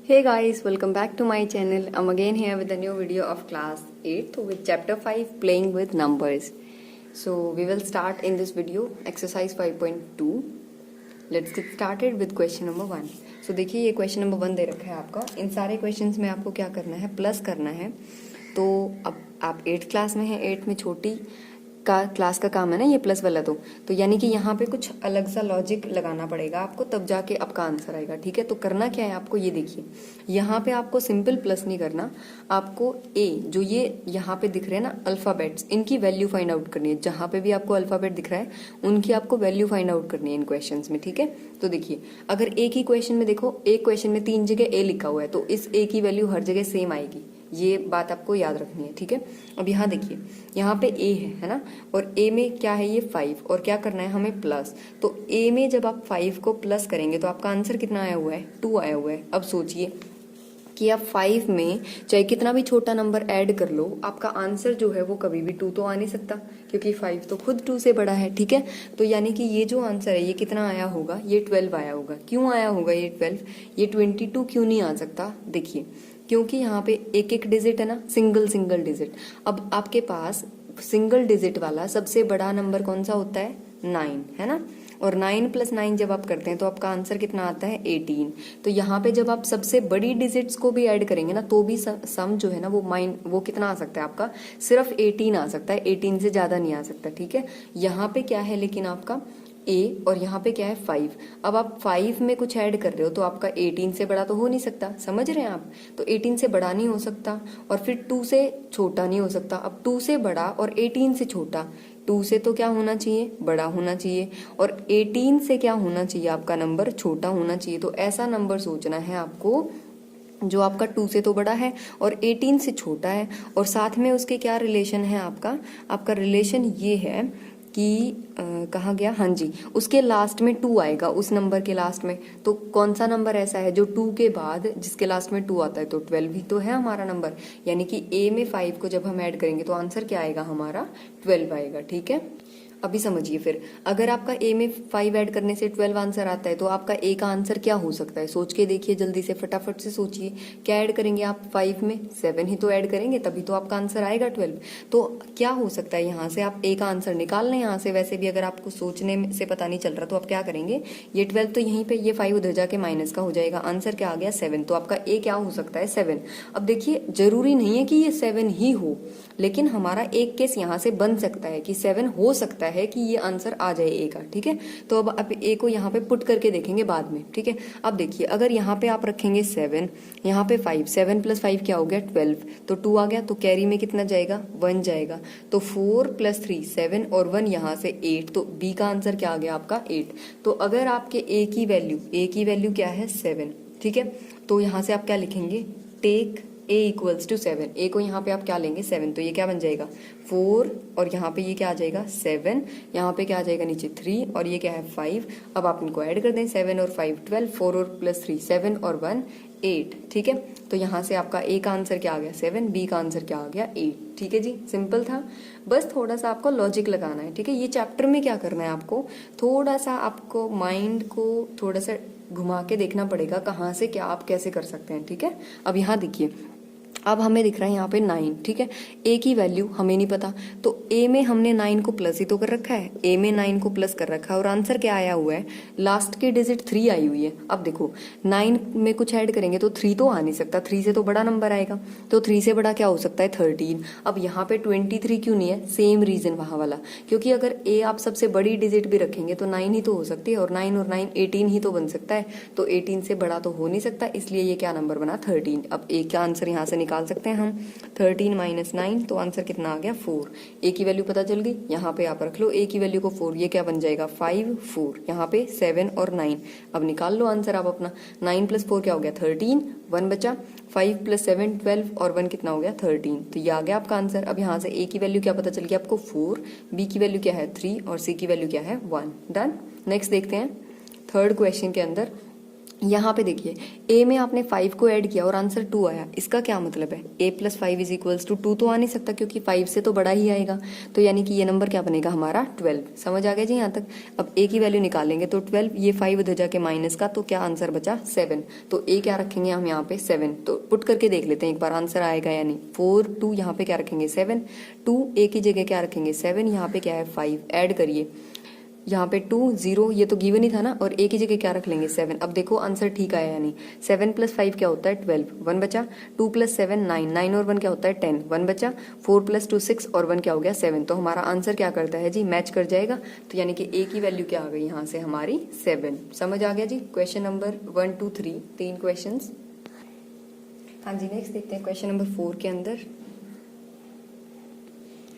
Hey guys, welcome back to my channel. I'm again here with a new video of class 8 with chapter 5 playing with numbers. So we will start in this video exercise 5.2. Let's get started with question number 1. So देखिए ये question number 1 दे रखा है आपका. इन सारे questions में आपको क्या करना है, प्लस करना है. तो अब आप 8th क्लास में हैं, 8 में छोटी का क्लास का काम है ना ये प्लस वाला. तो यानी कि यहाँ पे कुछ अलग सा लॉजिक लगाना पड़ेगा आपको, तब जाके आपका आंसर आएगा. ठीक है, तो करना क्या है आपको, ये देखिए यहाँ पे आपको सिंपल प्लस नहीं करना, आपको ए जो ये यहाँ पे दिख रहे हैं ना अल्फाबेट्स, इनकी वैल्यू फाइंड आउट करनी है. जहाँ पे भी आपको अल्फाबेट दिख रहा है उनकी आपको वैल्यू फाइंड आउट करनी है इन क्वेश्चन में. ठीक है, तो देखिए अगर एक ही क्वेश्चन में देखो, एक क्वेश्चन में 3 जगह ए लिखा हुआ है तो इस ए की वैल्यू हर जगह सेम आएगी. ये बात आपको याद रखनी है. ठीक है, अब यहाँ देखिए यहाँ पे ए है ना, और ए में क्या है ये 5, और क्या करना है हमें प्लस. तो ए में जब आप 5 को प्लस करेंगे तो आपका आंसर कितना आया हुआ है, 2 आया हुआ है. अब सोचिए कि आप 5 में चाहे कितना भी छोटा नंबर ऐड कर लो, आपका आंसर जो है वो कभी भी 2 तो आ नहीं सकता, क्योंकि 5 तो खुद 2 से बड़ा है. ठीक है, तो यानी कि ये जो आंसर है ये कितना आया होगा, ये 12 आया होगा. क्यों आया होगा ये 12, ये 22 क्यों नहीं आ सकता. देखिए क्योंकि यहाँ पे एक एक डिजिट है ना, सिंगल डिजिट. अब आपके पास सिंगल डिजिट वाला सबसे बड़ा नंबर कौन सा होता है, 9 है ना, और 9 + 9 जब आप करते हैं तो आपका आंसर कितना आता है, 18. तो यहाँ पे जब आप सबसे बड़ी डिजिट्स को भी ऐड करेंगे ना तो भी सम जो है ना वो कितना आ सकता है आपका, सिर्फ 18 आ सकता है, 18 से ज्यादा नहीं आ सकता. ठीक है, यहाँ पे क्या है लेकिन आपका ए, और यहाँ पे क्या है 5. अब आप 5 में कुछ ऐड कर रहे हो तो आपका 18 से बड़ा तो हो नहीं सकता, समझ रहे हैं आप. तो 18 से बड़ा नहीं हो सकता, और फिर 2 से छोटा नहीं हो सकता. अब 2 से बड़ा और 18 से छोटा, 2 से तो क्या होना चाहिए, बड़ा होना चाहिए, और 18 से क्या होना चाहिए, आपका नंबर छोटा होना चाहिए. तो ऐसा नंबर सोचना है आपको जो आपका 2 से तो बड़ा है और 18 से छोटा है, और साथ में उसके क्या रिलेशन है आपका रिलेशन ये है कि कहाँ गया, हाँ जी, उसके लास्ट में 2 आएगा, उस नंबर के लास्ट में. तो कौन सा नंबर ऐसा है जो 2 के बाद जिसके लास्ट में 2 आता है, तो 12 ही तो है हमारा नंबर. यानी कि ए में 5 को जब हम ऐड करेंगे तो आंसर क्या आएगा हमारा, 12 आएगा. ठीक है, अभी समझिए फिर अगर आपका ए में 5 ऐड करने से 12 आंसर आता है तो आपका ए का आंसर क्या हो सकता है, सोच के देखिए, जल्दी से फटाफट से सोचिए. क्या ऐड करेंगे आप 5 में, 7 ही तो ऐड करेंगे, तभी तो आपका आंसर आएगा 12. तो क्या हो सकता है, यहाँ से आप ए का आंसर निकाल लें. यहाँ से वैसे भी अगर आपको सोचने से पता नहीं चल रहा तो आप क्या करेंगे, ये 12 तो यहीं पे, ये 5 उधर जाके माइनस का हो जाएगा, आंसर क्या आ गया 7. तो आपका ए क्या हो सकता है, 7. अब देखिए जरूरी नहीं है कि ये 7 ही हो, लेकिन हमारा एक केस यहाँ से बन सकता है कि 7 हो सकता है कि ये आंसर आ जाए ए का. ठीक है, तो अब आप ए को यहाँ पे पुट करके देखेंगे बाद में. ठीक है, अब देखिए अगर यहाँ पे आप रखेंगे 7, यहाँ पे 5, 7 + 5 क्या हो गया 12, तो 2 आ गया, तो कैरी में कितना जाएगा, 1 जाएगा. तो 4 + 3 7 और 1 यहाँ से 8, तो बी का आंसर क्या आ गया आपका 8. तो अगर आपके ए की वैल्यू क्या है 7. ठीक है, तो यहाँ से आप क्या लिखेंगे, टेक a = 7. ए को यहाँ पे आप क्या लेंगे 7, तो ये क्या बन जाएगा 4, और यहाँ पे ये क्या आ जाएगा 7, यहाँ पे क्या आ जाएगा नीचे 3, और ये क्या है 5. अब आप इनको ऐड कर दें, 7 और 5 12, 4 और +3 7 और 1 8. ठीक है, तो यहाँ से आपका ए का आंसर क्या आ गया 7, बी का आंसर क्या आ गया 8. ठीक है जी, सिंपल था, बस थोड़ा सा आपको लॉजिक लगाना है. ठीक है, ये चैप्टर में क्या करना है आपको, थोड़ा सा आपको माइंड को थोड़ा सा घुमा के देखना पड़ेगा, कहाँ से क्या आप कैसे कर सकते हैं. ठीक है, अब यहाँ देखिए, अब हमें दिख रहा है यहाँ पे 9. ठीक है, ए की वैल्यू हमें नहीं पता, तो ए में हमने 9 को प्लस ही तो कर रखा है, ए में 9 को प्लस कर रखा है, और आंसर क्या आया हुआ है, लास्ट की डिजिट 3 आई हुई है. अब देखो 9 में कुछ ऐड करेंगे तो 3 तो आ नहीं सकता, 3 से तो बड़ा नंबर आएगा, तो 3 से बड़ा क्या हो सकता है 13. अब यहाँ पे 23 क्यों नहीं है, सेम रीजन वहां वाला, क्योंकि अगर ए आप सबसे बड़ी डिजिट भी रखेंगे तो 9 ही तो हो सकती है, और 9 और 9 18 ही तो बन सकता है, तो 18 से बड़ा तो हो नहीं सकता, इसलिए ये क्या नंबर बना 13. अब ए का आंसर यहाँ से निकाल सकते हैं हम, 13 - 9, तो आंसर कितना आ गया 4. ए की वैल्यू पता चल गई, यहाँ पे आप रख लो ए की वैल्यू को 4, ये क्या बन जाएगा 5 4, यहाँ पे 7 और 9. अब निकाल लो आंसर आप अपना, 9 + 4 क्या हो गया 13, 1 बचा, 5 + 7 12, और 1 कितना हो गया 13. तो ये आ गया आपका आंसर. अब यहाँ से ए की वैल्यू क्या पता चल गया आपको 4, बी की वैल्यू क्या है 3, और सी की वैल्यू क्या है 1. डन. नेक्स्ट देखते हैं, थर्ड क्वेश्चन के अंदर यहाँ पे देखिए a में आपने 5 को ऐड किया और आंसर 2 आया, इसका क्या मतलब है, a plus 5 is equals to 2 तो आ नहीं सकता क्योंकि 5 से तो बड़ा ही आएगा, तो यानी कि ये नंबर क्या बनेगा हमारा 12। समझ आ गया जी यहाँ तक। अब a की वैल्यू निकालेंगे तो 12, ये 5 उधर जाके माइनस का, तो क्या आंसर बचा 7, तो a क्या रखेंगे हम यहाँ पे 7, तो पुट करके देख लेते हैं एक बार आंसर आएगा या नहीं। 4 2 यहाँ पे क्या रखेंगे 7, 2 a की जगह क्या रखेंगे 7, यहाँ पे क्या है 5, ऐड करिए, यहाँ पे 2 0, ये तो गिवन ही था ना, और a की जगह क्या रख लेंगे 7। अब देखो आंसर ठीक आया या नहीं। 7 प्लस 5 क्या होता है 12, 1 बचा। 2 प्लस 7 9, 9 और 1 क्या होता है 10, 1 बचा। 4 प्लस 2 6 और 1 क्या हो गया 7, तो हमारा आंसर क्या करता है जी, मैच कर जाएगा। तो यानी कि a की वैल्यू क्या आ गई यहाँ से हमारी 7। समझ आ गया जी। Question number 1 2 3 3 question. हाँ जी, नेक्स्ट देखते हैं क्वेश्चन नंबर 4 के अंदर।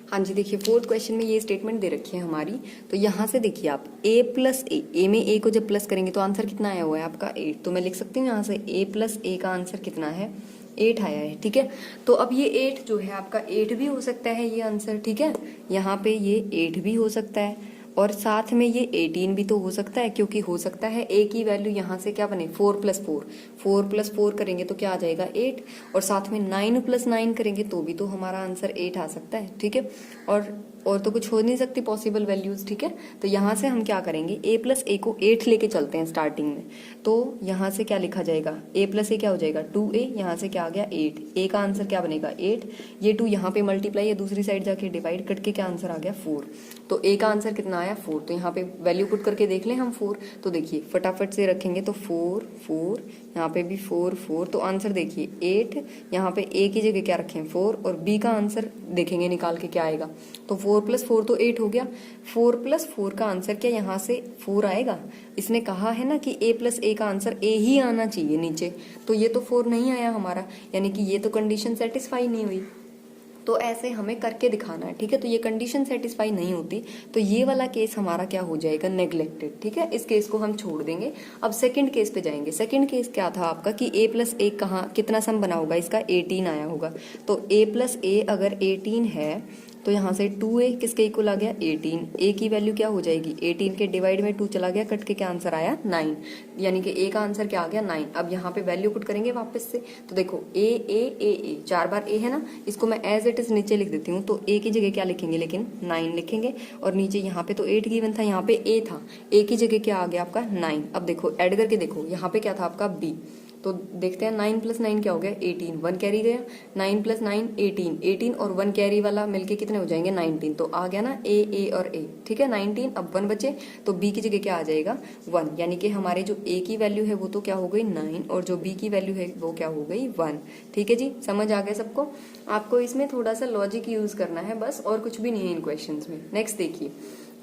हाँ जी, देखिए फोर्थ क्वेश्चन में ये स्टेटमेंट दे रखी है हमारी, तो यहाँ से देखिए आप a प्लस ए में a को जब प्लस करेंगे तो आंसर कितना आया हुआ है आपका 8, तो मैं लिख सकती हूँ यहाँ से a प्लस a का आंसर कितना है 8 आया है। ठीक है, तो अब ये 8 जो है आपका 8 भी हो सकता है ये आंसर। ठीक है, यहाँ पे ये 8 भी हो सकता है और साथ में ये 18 भी तो हो सकता है, क्योंकि हो सकता है a की वैल्यू यहाँ से क्या बने 4 प्लस 4, 4 प्लस 4 करेंगे तो क्या आ जाएगा 8, और साथ में 9 प्लस 9 करेंगे तो भी तो हमारा आंसर 8 आ सकता है। ठीक है, और तो कुछ हो नहीं सकती पॉसिबल वैल्यूज। ठीक है, तो यहाँ से हम क्या करेंगे a प्लस ए को 8 लेके चलते हैं स्टार्टिंग में, तो यहाँ से क्या लिखा जाएगा a प्लस ए क्या हो जाएगा 2a, यहाँ से क्या आ गया 8, a का आंसर क्या बनेगा 8, ये 2 यहाँ पे मल्टीप्लाई या दूसरी साइड जाके डिवाइड करके क्या आंसर आ गया 4, तो a का आंसर कितना आया 4, तो यहाँ पे वैल्यू पुट करके देख लें हम 4, तो देखिए फटाफट से रखेंगे तो 4 4, यहाँ पे भी 4 4, तो आंसर देखिए 8, यहाँ पे a की जगह क्या रखें 4, और b का आंसर देखेंगे निकाल के क्या आएगा, तो 4 प्लस 4 तो 8 हो गया। 4 प्लस 4 का आंसर क्या यहाँ से 4 आएगा, इसने कहा है ना कि a प्लस a का आंसर a ही आना चाहिए नीचे, तो ये तो 4 नहीं आया हमारा, यानी कि ये तो कंडीशन सेटिस्फाई नहीं हुई, तो ऐसे हमें करके दिखाना है। ठीक है, तो ये कंडीशन सेटिस्फाई नहीं होती तो ये वाला केस हमारा क्या हो जाएगा नेग्लेक्टेड। ठीक है, इस केस को हम छोड़ देंगे। अब सेकंड केस पे जाएंगे। सेकंड केस क्या था आपका कि a प्लस ए कहाँ कितना सम बना होगा इसका 18 आया होगा, तो a प्लस ए अगर 18 है तो यहाँ से 2a किसके इक्वल आ गया 18, a की वैल्यू क्या हो जाएगी 18 के डिवाइड में 2 चला गया, कट के क्या आंसर आया 9, यानी कि a का आंसर क्या आ गया 9। अब यहाँ पे वैल्यू पुट करेंगे वापस से, तो देखो a 4 बार a है ना, इसको मैं एज इट इज नीचे लिख देती हूँ, तो a की जगह क्या लिखेंगे लेकिन 9 लिखेंगे, और नीचे यहाँ पे तो 8 गिवन था, यहाँ पे a था, a की जगह क्या आ गया आपका 9। अब देखो ऐड करके देखो, यहाँ पे क्या था आपका b, तो देखते हैं 9 प्लस 9 क्या हो गया 18, 1 कैरी गया, 9 प्लस 9 18, 18 और 1 कैरी वाला मिलके कितने हो जाएंगे 19, तो आ गया ना a और a। ठीक है, 19, अब 1 बचे तो b की जगह क्या आ जाएगा 1, यानी कि हमारे जो a की वैल्यू है वो तो क्या हो गई 9 और जो b की वैल्यू है वो क्या हो गई 1। ठीक है जी, समझ आ गया सबको। आपको इसमें थोड़ा सा लॉजिक यूज करना है बस, और कुछ भी नहीं है इन क्वेश्चन में। नेक्स्ट देखिए,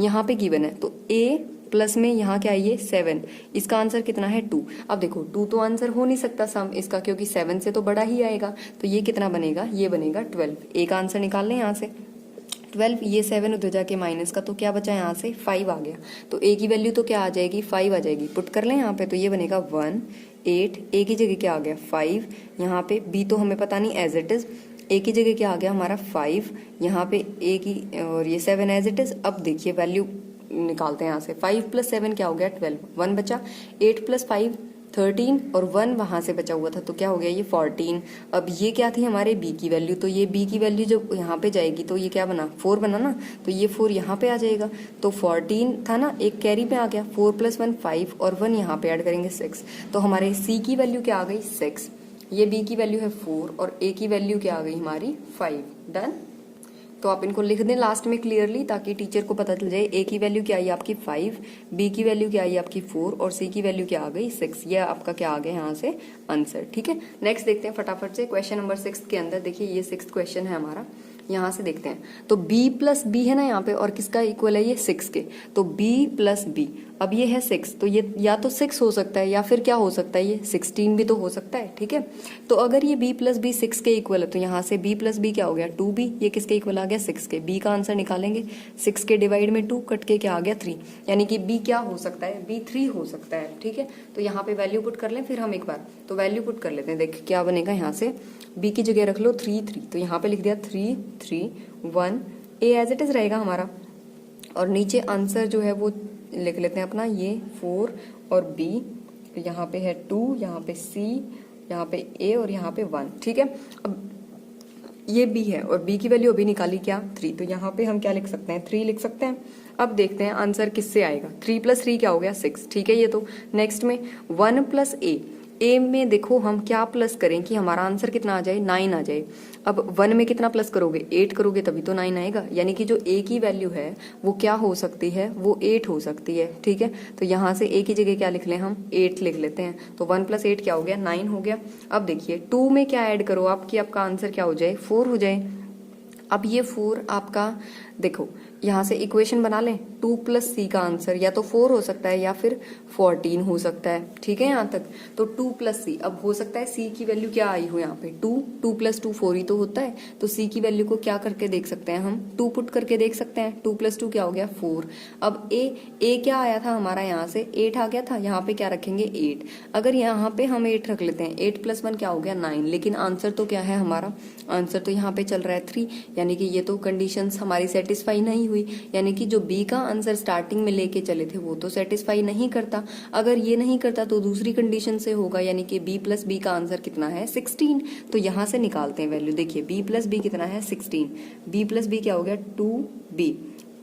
यहाँ पे गिवन है तो a प्लस में यहाँ क्या है ये 7, इसका आंसर कितना है 2। अब देखो 2 तो आंसर हो नहीं सकता सम इसका, क्योंकि 7 से तो बड़ा ही आएगा, तो ये कितना बनेगा, ये बनेगा 12। a का आंसर निकाल लें यहाँ से 12, ये 7 उधर जाके माइनस का, तो क्या बचा यहाँ से 5 आ गया, तो a की वैल्यू तो क्या आ जाएगी 5 आ जाएगी, पुट कर लें यहाँ पे, तो ये बनेगा 1 8, a की जगह क्या आ गया 5, यहाँ पे b तो हमें पता नहीं एज इट इज, a की जगह क्या आ गया हमारा 5, यहाँ पे a की और ये 7 एज इट इज। अब देखिए वैल्यू निकालते हैं यहाँ से, 5 प्लस 7 क्या हो गया 12, 1 बचा, 8 प्लस 5 13 और 1 वहां से बचा हुआ था, तो क्या हो गया ये 14। अब ये क्या थी हमारे b की वैल्यू, तो ये b की वैल्यू जब यहाँ पे जाएगी तो ये क्या बना 4 बना ना, तो ये 4 यहाँ पे आ जाएगा, तो 14 था ना, एक कैरी पे आ गया, 4 प्लस 1 5 और 1 यहाँ पे ऐड करेंगे 6, तो हमारे c की वैल्यू क्या आ गई 6, ये b की वैल्यू है 4 और a की वैल्यू क्या आ गई हमारी 5। डन, तो आप इनको लिख दें लास्ट में क्लियरली, ताकि टीचर को पता चल जाए a की वैल्यू क्या आई आपकी 5, b की वैल्यू क्या आई आपकी 4 और c की वैल्यू क्या आ गई 6। ये आपका क्या आ गया यहाँ से आंसर। ठीक है, नेक्स्ट देखते हैं फटाफट से क्वेश्चन नंबर 6 के अंदर। देखिए ये 6th क्वेश्चन है हमारा, यहाँ से देखते हैं, तो b प्लस बी है ना यहाँ पे, और किसका इक्वल है ये 6 के, तो b प्लस बी, अब ये है 6, तो ये या तो 6 हो सकता है या फिर क्या हो सकता है ये 16 भी तो हो सकता है। ठीक है, तो अगर ये b प्लस बी 6 के इक्वल है तो यहाँ से b प्लस बी क्या हो गया 2b, ये किसके इक्वल आ गया 6 के, b का आंसर निकालेंगे, 6 के डिवाइड में 2 कट के क्या आ गया 3, यानी कि b क्या हो सकता है b 3 हो सकता है। ठीक है, तो यहाँ पे वैल्यू पुट कर लें फिर हम एक बार, तो वैल्यू पुट कर लेते हैं, देख क्या बनेगा, यहाँ से b की जगह रख लो 3 3, तो यहाँ पे लिख दिया 3 3 1, a एज इट इज रहेगा हमारा, और नीचे आंसर जो है वो लिख लेते हैं अपना ये 4 और b तो यहाँ पे है 2, यहाँ पे C, यहाँ पे A और यहाँ पे 1। ठीक है, अब ये B है और B की वैल्यू अभी निकाली क्या 3, तो यहाँ पे हम क्या लिख सकते हैं 3 लिख सकते हैं। अब देखते हैं आंसर किससे आएगा। 3 + 3 क्या हो गया 6। ठीक है, ये तो नेक्स्ट में 1 + A में देखो हम क्या प्लस करें कि हमारा आंसर कितना आ जाए 9 आ जाए। अब 1 में कितना प्लस करोगे 8 करोगे तभी तो 9 आएगा, यानी कि जो A की वैल्यू है वो क्या हो सकती है, वो 8 हो सकती है। ठीक है, तो यहाँ से A की जगह क्या लिख लें हम 8 लिख लेते हैं, तो 1 + 8 क्या हो गया 9 हो गया। अब देखिए 2 में क्या ऐड करो आप कि आपका आंसर क्या हो जाए 4 हो जाए। अब ये 4 आपका देखो यहाँ से इक्वेशन बना लें, 2 + C का आंसर या तो 4 हो सकता है या फिर 14 हो सकता है। ठीक है, यहाँ तक तो 2 + C। अब हो सकता है C की वैल्यू क्या आई हो यहाँ पे 2 + 2 4 ही तो होता है, तो C की वैल्यू को क्या करके देख सकते हैं हम 2 पुट करके देख सकते हैं। 2 + 2 क्या हो गया 4। अब A क्या आया था हमारा यहाँ से 8 आ गया था, यहाँ पे क्या रखेंगे 8। अगर यहाँ पे हम 8 रख लेते हैं 8 + 1 क्या हो गया 9, लेकिन आंसर तो क्या है हमारा आंसर तो यहाँ पे चल रहा है 3, यानी कि ये तो कंडीशंस हमारी सेटिस्फाई नहीं हुई, यानी कि जो बी का आंसर स्टार्टिंग में लेके चले थे वो तो सेटिस्फाई नहीं करता। अगर ये नहीं करता तो दूसरी कंडीशन से होगा, यानी कि b + b का आंसर कितना है 16। तो यहां से निकालते हैं वैल्यू, देखिए b + b कितना है 16, b + b क्या हो गया 2b,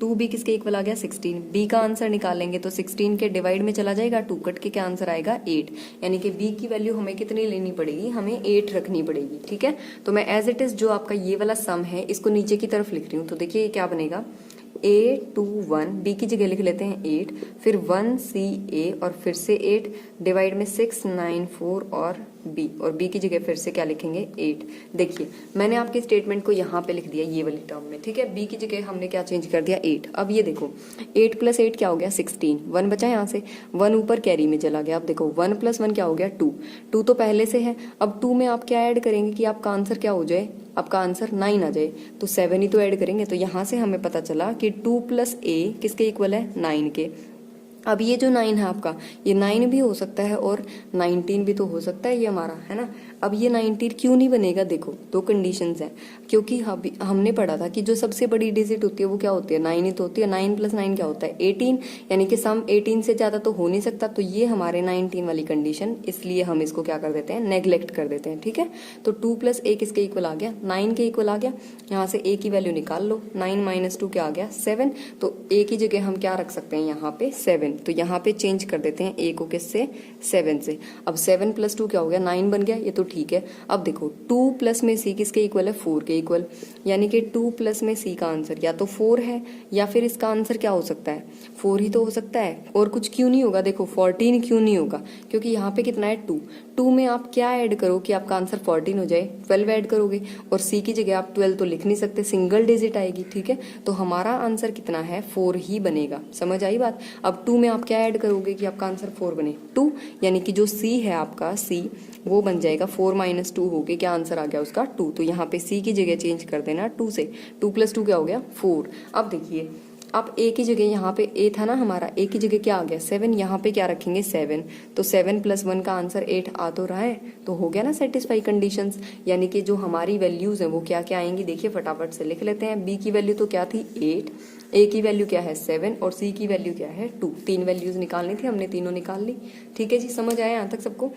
2b किसके इक्वल आ गया 16। b का आंसर निकालेंगे तो 16 के डिवाइड में चला जाएगा, 2 कट के क्या आंसर आएगा 8, यानी कि b की वैल्यू हमें कितनी लेनी पड़ेगी, हमें 8 रखनी पड़ेगी। ठीक है, तो मैं एज इट इज जो आपका ये वाला सम है इसको नीचे की तरफ लिख रही हूँ, तो देखिए ये क्या बनेगा A21, B की जगह लिख लेते हैं 8, फिर 1CA और फिर से 8 डिवाइड में 6 9 4 और B, और B की जगह फिर से क्या लिखेंगे 8। देखिए मैंने आपके स्टेटमेंट को यहाँ पे लिख दिया ये वाली टर्म में। ठीक है, B की जगह हमने क्या चेंज कर दिया 8। अब ये देखो 8 + 8 क्या हो गया 16, 1 बचा यहाँ से, 1 ऊपर कैरी में चला गया। अब देखो 1 + 1 क्या हो गया 2, 2 तो पहले से है। अब 2 में आप क्या ऐड करेंगे कि आपका आंसर क्या हो जाए, आपका आंसर 9 आ जाए, तो 7 ही तो ऐड करेंगे। तो यहाँ से हमें पता चला कि 2 + A किसके इक्वल है 9 के। अब ये जो 9 है आपका, ये 9 भी हो सकता है और 19 भी तो हो सकता है ये हमारा, है ना। अब ये 19 क्यों नहीं बनेगा, देखो दो कंडीशंस हैं, क्योंकि हमने पढ़ा था कि जो सबसे बड़ी डिजिट होती है वो क्या होती है 9 ही तो होती है। 9 + 9 क्या होता है 18, यानी कि सम 18 से ज्यादा तो हो नहीं सकता, तो ये हमारे 19 वाली कंडीशन, इसलिए हम इसको क्या कर देते हैं नेग्लेक्ट कर देते हैं। ठीक है, तो 2 + A किसके इक्वल आ गया 9 के इक्वल आ गया। यहाँ से A की वैल्यू निकाल लो, 9 - 2 क्या आ गया 7, तो A की जगह हम क्या रख सकते हैं यहाँ पे 7, तो यहाँ पे चेंज कर देते हैं A को किससे 7 से। अब 7 + 2 क्या हो गया 9 बन गया, ये तो ठीक है। अब देखो 2 + में C किसके इक्वल है 4 के इक्वल, यानी कि 2 + में C का आंसर या तो 4 है या फिर इसका आंसर क्या हो सकता है 4 ही तो हो सकता है, और कुछ क्यों नहीं होगा। देखो 14 क्यों नहीं होगा, क्योंकि यहाँ पे कितना है 2, 2 में आप क्या ऐड करो कि आपका आंसर 14 हो जाए, 12 ऐड करोगे, और C की जगह आप 12 तो लिख नहीं सकते, सिंगल डिजिट आएगी। ठीक है, तो हमारा आंसर कितना है 4 ही बनेगा। समझ आई बात। अब 2 में आप क्या ऐड करोगे कि आपका आंसर 4 बने 2, यानी कि जो C है आपका C वो बन जाएगा 4 - 2 होके क्या आंसर आ गया उसका 2, तो यहाँ पे C की जगह चेंज कर देना 2 से, 2 + 2 क्या हो गया 4। अब देखिए अब A की जगह यहाँ पे A था ना हमारा, A की जगह क्या आ गया 7, यहाँ पे क्या रखेंगे 7, तो 7 + 1 का आंसर 8 आ तो रहा है, तो हो गया ना सेटिस्फाई कंडीशंस, यानी कि जो हमारी वैल्यूज हैं वो क्या क्या आएंगी, देखिए फटाफट से लिख लेते हैं। B की वैल्यू तो क्या थी 8, A की वैल्यू क्या है 7 और C की वैल्यू क्या है 2, 3 वैल्यूज निकालनी थी, हमने तीनों निकाल ली। ठीक है जी, समझ आया यहाँ तक सबको।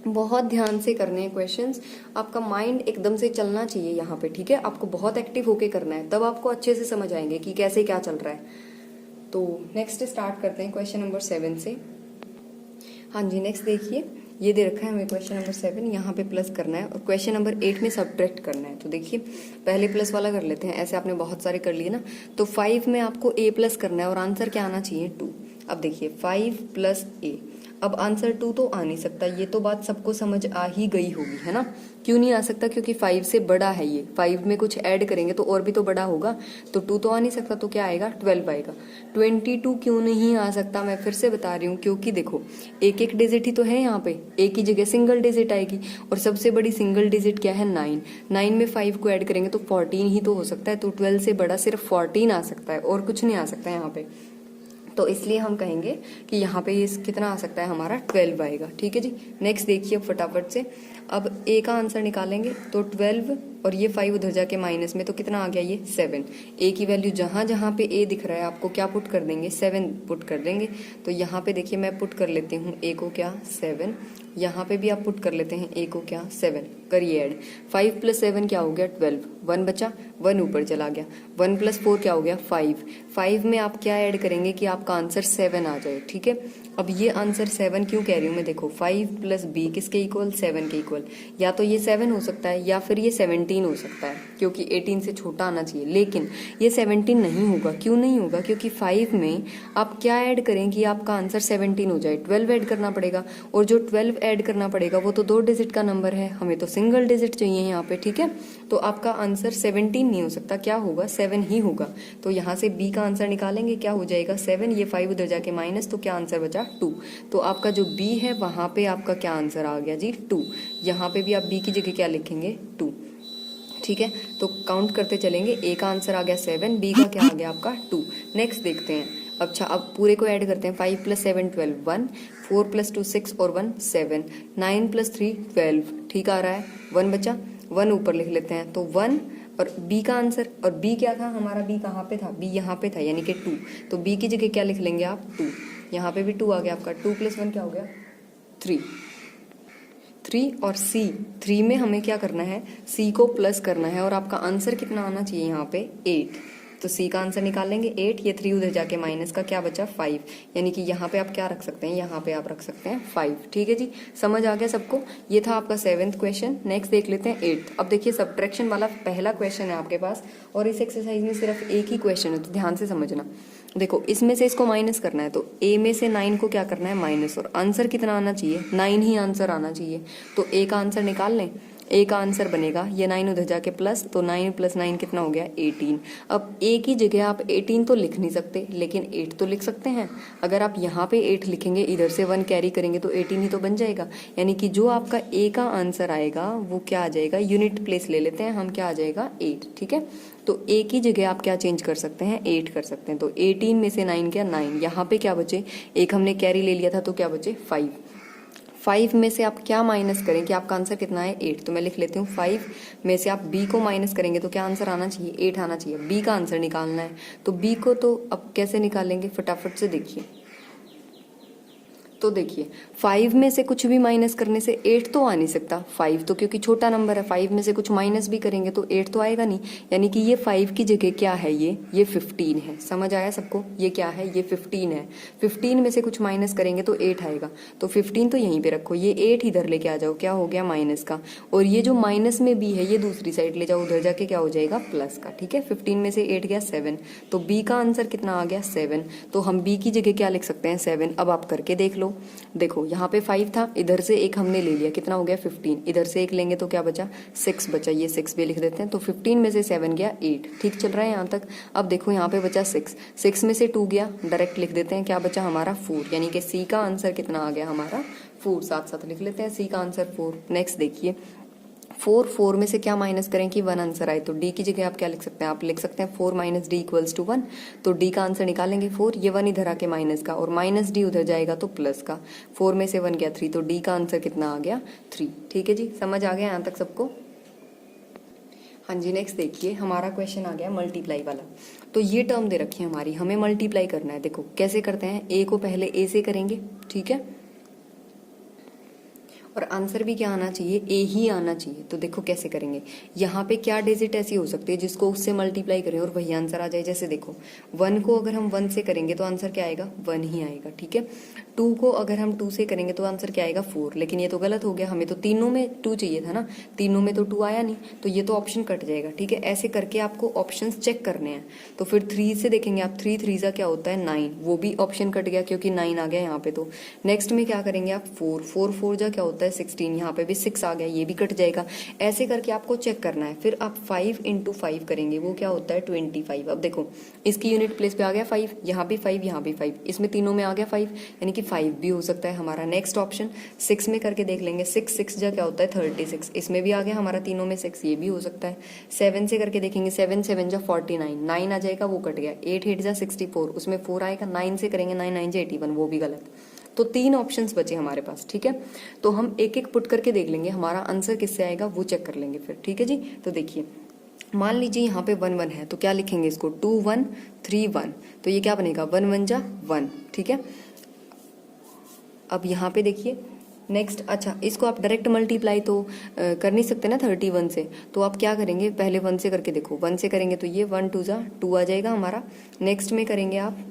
बहुत ध्यान से करने हैं क्वेश्चंस, आपका माइंड एकदम से चलना चाहिए यहाँ पे। ठीक है, आपको बहुत एक्टिव होके करना है, तब आपको अच्छे से समझ आएंगे कि कैसे क्या चल रहा है। तो नेक्स्ट स्टार्ट करते हैं क्वेश्चन नंबर 7 से। हाँ जी, नेक्स्ट देखिए ये दे रखा है हमें क्वेश्चन नंबर 7, यहाँ पे प्लस करना है और क्वेश्चन नंबर 8 में सब्ट्रैक्ट करना है। तो देखिए पहले प्लस वाला कर लेते हैं, ऐसे आपने बहुत सारे कर लिए ना। तो 5 में आपको A+ करना है और आंसर क्या आना चाहिए 2। अब देखिए 5 + A, अब आंसर 2 तो आ नहीं सकता, ये तो बात सबको समझ आ ही गई होगी, है ना। क्यों नहीं आ सकता, क्योंकि 5 से बड़ा है ये, 5 में कुछ ऐड करेंगे तो और भी तो बड़ा होगा, तो 2 तो आ नहीं सकता, तो क्या आएगा 12 आएगा। 22 क्यों नहीं आ सकता, मैं फिर से बता रही हूँ, क्योंकि देखो एक एक डिजिट ही तो है यहाँ पे, एक ही जगह सिंगल डिजिट आएगी, और सबसे बड़ी सिंगल डिजिट क्या है 9, 9 में 5 को ऐड करेंगे तो 14 ही तो हो सकता है, तो 12 से बड़ा सिर्फ 14 आ सकता है और कुछ नहीं आ सकता यहाँ पे। तो इसलिए हम कहेंगे कि यहाँ पे ये कितना आ सकता है हमारा 12 आएगा। ठीक है जी। नेक्स्ट देखिए फटाफट से, अब ए का आंसर निकालेंगे तो 12 और ये 5 उधर जाके माइनस में, तो कितना आ गया ये 7। ए की वैल्यू जहां जहां पे ए दिख रहा है आपको क्या पुट कर देंगे, 7 पुट कर देंगे। तो यहाँ पे देखिए मैं पुट कर लेती हूँ ए को क्या 7, यहाँ पे भी आप पुट कर लेते हैं ए को क्या 7, करिए ऐड। 5 + 7 क्या हो गया 12, 1 बचा, 1 ऊपर चला गया, 1 + 4 क्या हो गया 5। 5 में आप क्या ऐड करेंगे कि आपका आंसर 7 आ जाए। ठीक है, अब ये आंसर 7 क्यों कह रही हूँ मैं, देखो 5 + b किसके इक्वल, 7 के इक्वल। या तो ये 7 हो सकता है या फिर ये 17 हो सकता है, क्योंकि 18 से छोटा आना चाहिए, लेकिन ये 17 नहीं होगा। क्यों नहीं होगा, क्योंकि 5 में आप क्या ऐड करें कि आपका आंसर 17 हो जाए, 12 ऐड करना पड़ेगा, और जो 12 ऐड करना पड़ेगा वो तो 2 डिजिट का नंबर है, हमें तो सिंगल डिजिट चाहिए यहाँ पे। ठीक है, तो आपका आंसर 17 नहीं हो सकता, क्या होगा 7 ही होगा। तो यहाँ से b का आंसर निकालेंगे, क्या हो जाएगा 7, ये 5 उधर जाके माइनस, तो क्या आंसर बचा 2। तो आपका जो b है वहां पे आपका क्या आंसर आ गया जी 2। यहाँ पे भी आप b की जगह क्या लिखेंगे 2। ठीक है, तो काउंट करते चलेंगे, a का आंसर आ गया 7, b का क्या आ गया आपका 2। नेक्स्ट देखते हैं। अच्छा, अब पूरे को ऐड करते हैं, 5 + 7 12, 1, 4 + 2 6 और 1 7, 9 + 3 12। ठीक आ रहा है, 1 बचा, 1 ऊपर लिख लेते हैं, तो 1 और b का आंसर, और b क्या था हमारा, b कहाँ पे था, b यहाँ पे था यानी कि 2, तो b की जगह क्या लिख लेंगे आप 2। यहाँ पे भी 2 आ गया आपका, 2 + 1 क्या हो गया 3। 3 और c, 3 में हमें क्या करना है, c को प्लस करना है, और आपका आंसर कितना आना चाहिए यहाँ पे 8। तो c का आंसर निकाल लेंगे 8, ये 3 उधर जाके माइनस का क्या बचा 5, यानी कि यहाँ पे आप क्या रख सकते हैं, यहाँ पे आप रख सकते हैं 5। ठीक है जी, समझ आ गया सबको। ये था आपका 7th क्वेश्चन। नेक्स्ट देख लेते हैं 8th। अब देखिए सब्ट्रैक्शन वाला पहला क्वेश्चन है आपके पास, और इस एक्सरसाइज में सिर्फ एक ही क्वेश्चन है, तो ध्यान से समझना। देखो इसमें से इसको माइनस करना है, तो a में से 9 को क्या करना है माइनस, और आंसर कितना आना चाहिए 9 ही आंसर आना चाहिए। तो a का आंसर निकाल लें, a का आंसर बनेगा ये 9 उधर जाके प्लस, तो 9 + 9 कितना हो गया 18। अब a की जगह आप 18 तो लिख नहीं सकते, लेकिन 8 तो लिख सकते हैं। अगर आप यहाँ पे 8 लिखेंगे, इधर से 1 कैरी करेंगे तो 18 ही तो बन जाएगा, यानी कि जो आपका a का आंसर आएगा वो क्या आ जाएगा, यूनिट प्लेस ले लेते हैं हम, क्या आ जाएगा 8। ठीक है, तो a की जगह आप क्या चेंज कर सकते हैं 8 कर सकते हैं। तो 18 में से 9 क्या 9, यहाँ पे क्या बचे, एक हमने कैरी ले लिया था तो क्या बचे 5। 5 में से आप क्या माइनस करें कि आपका आंसर कितना है 8, तो मैं लिख लेती हूँ 5 में से आप b को माइनस करेंगे तो क्या आंसर आना चाहिए 8 आना चाहिए। b का आंसर निकालना है, तो b को तो अब कैसे निकालेंगे फटाफट से देखिए। तो देखिए 5 में से कुछ भी माइनस करने से 8 तो आ नहीं सकता, 5 तो क्योंकि छोटा नंबर है, 5 में से कुछ माइनस भी करेंगे तो 8 तो आएगा नहीं, यानी कि ये 5 की जगह क्या है, ये 15 है। समझ आया सबको, ये क्या है, ये 15 है। 15 में से कुछ माइनस करेंगे तो 8 आएगा, तो 15 तो यहीं पे रखो, ये 8 इधर लेके आ जाओ, क्या हो गया माइनस का, और ये जो माइनस में b है ये दूसरी साइड ले जाओ, उधर जाके क्या हो जाएगा प्लस का। ठीक है, 15 में से 8 गया 7, तो b का आंसर कितना आ गया 7, तो हम b की जगह क्या लिख सकते हैं 7। अब आप करके देख लो, देखो यहाँ पे 5 था, इधर से एक हमने ले लिया, कितना हो गया 15, इधर से एक लेंगे तो क्या बचा 6 बचा, ये 6 भी लिख देते हैं, तो 15 में से 7 गया 8। ठीक चल रहा है यहाँ तक। अब देखो यहाँ पे बचा 6, 6 में से 2 गया, डायरेक्ट लिख देते हैं, क्या बचा हमारा 4, यानी कि सी का आंसर कितना आ गया हमारा 4, साथ साथ लिख लेते हैं सी का आंसर 4। नेक्स्ट देखिए 4 में से क्या माइनस करें कि 1 आंसर आए, तो d की जगह आप क्या लिख सकते हैं, आप लिख सकते हैं 4 - d = 1, तो d का आंसर निकालेंगे 4, ये 1 इधर आके माइनस का, और माइनस d उधर जाएगा तो प्लस का, 4 में से 1 गया 3, तो d का आंसर कितना आ गया 3। ठीक है जी, समझ आ गया यहाँ तक सबको। हाँ जी, नेक्स्ट देखिए हमारा क्वेश्चन आ गया मल्टीप्लाई वाला। तो ये टर्म दे रखी है हमारी, हमें मल्टीप्लाई करना है। देखो कैसे करते हैं, a को पहले a से करेंगे, ठीक है, और आंसर भी क्या आना चाहिए a ही आना चाहिए। तो देखो कैसे करेंगे, यहाँ पे क्या डिजिट ऐसी हो सकती है जिसको उससे मल्टीप्लाई करें और वही आंसर आ जाए। जैसे देखो 1 को अगर हम 1 से करेंगे तो आंसर क्या आएगा 1 ही आएगा। ठीक है, 2 को अगर हम 2 से करेंगे तो आंसर क्या आएगा 4, लेकिन ये तो गलत हो गया, हमें तो तीनों में 2 चाहिए था ना, तीनों में तो 2 आया नहीं, तो ये तो ऑप्शन कट जाएगा। ठीक है, ऐसे करके आपको ऑप्शंस चेक करने हैं। तो फिर 3 से देखेंगे आप, 3 3 जा क्या होता है 9, वो भी ऑप्शन कट गया क्योंकि 9 आ गया यहाँ पे। तो नेक्स्ट में क्या करेंगे आप 4 4 4 जा क्या होता है होता है 16, यहाँ पे भी 6 आ गया, ये भी कट जाएगा। ऐसे करके आपको चेक करना है। फिर आप 5 इंटू 5 करेंगे, वो क्या होता है 25। अब देखो इसकी यूनिट प्लेस पे आ गया 5, यहाँ भी 5, यहाँ भी 5, इसमें तीनों में आ गया 5, यानी कि 5 भी हो सकता है हमारा। नेक्स्ट ऑप्शन 6 में करके देख लेंगे, 6 जा क्या होता है 36, इसमें भी आ गया हमारा तीनों में 6, ये भी हो सकता है। 7 से करके देखेंगे, 7 जा 49, 9 आ जाएगा, वो कट गया। 8 जा 64, उसमें 4 आएगा। 9 से करेंगे, 9 जा 81, वो भी गलत। तो 3 ऑप्शंस बचे हमारे पास, ठीक है। तो हम एक एक पुट करके देख लेंगे, हमारा आंसर किससे आएगा वो चेक कर लेंगे फिर, ठीक है जी। तो देखिए मान लीजिए यहाँ पे 1 1 है, तो क्या लिखेंगे इसको 2 1 3 1, तो ये क्या बनेगा 1 1 जा 1, ठीक है। अब यहाँ पे देखिए नेक्स्ट, अच्छा इसको आप डायरेक्ट मल्टीप्लाई तो कर नहीं सकते ना 31 से, तो आप क्या करेंगे पहले 1 से करके देखो। 1 से करेंगे तो ये 1 2 जा 2 आ जाएगा हमारा। नेक्स्ट में करेंगे आप,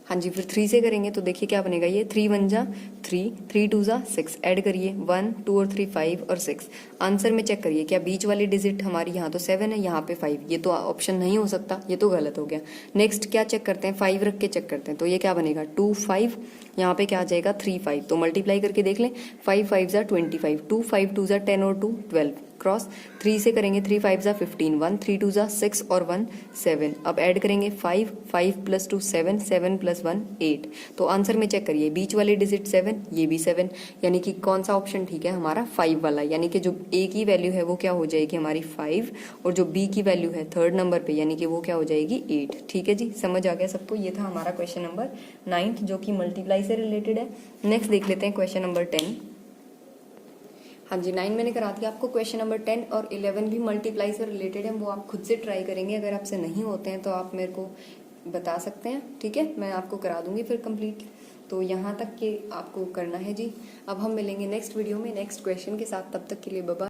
हाँ जी, फिर 3 से करेंगे तो देखिए क्या बनेगा, ये 3 1 जा 3, 3 2 जा 6, ऐड करिए 1 2 और 3 5 और 6। आंसर में चेक करिए क्या बीच वाली डिजिट हमारी यहाँ तो 7 है, यहाँ पे 5, ये तो ऑप्शन नहीं हो सकता, ये तो गलत हो गया। नेक्स्ट क्या चेक करते हैं, 5 रख के चेक करते हैं, तो ये क्या बनेगा 2 5, यहाँ पे क्या आ जाएगा 3 5, तो मल्टीप्लाई करके देख लें। 5 5 जा 25, 2 5 2 जा 10 और 2 12 क्रॉस। 3 से करेंगे 3 5 जा 15, 1 3 2 जा 6 और 1 7। अब ऐड करेंगे 5 5 प्लस 2 7, 7 प्लस 1 8। तो आंसर में चेक करिए बीच वाली डिजिट 7, ये भी 7, यानी कि कौन सा ऑप्शन ठीक है हमारा 5 वाला, यानी कि जो ए की वैल्यू है वो क्या हो जाएगी हमारी 5, और जो बी की वैल्यू है थर्ड नंबर पे यानी कि वो क्या हो जाएगी 8। ठीक है जी, समझ आ गया सबको। ये था हमारा क्वेश्चन नंबर 9 जो कि मल्टीप्लाई से रिलेटेड है। नेक्स्ट देख लेते हैं क्वेश्चन नंबर 10। हाँ जी, 9 मैंने करा दिया आपको। क्वेश्चन नंबर 10 और 11 भी मल्टीप्लाई से रिलेटेड है, वो आप खुद से ट्राई करेंगे। अगर आपसे नहीं होते हैं तो आप मेरे को बता सकते हैं, ठीक है, मैं आपको करा दूंगी फिर कंप्लीट। तो यहाँ तक के आपको करना है जी। अब हम मिलेंगे नेक्स्ट वीडियो में नेक्स्ट क्वेश्चन के साथ, तब तक के लिए बाय बाय।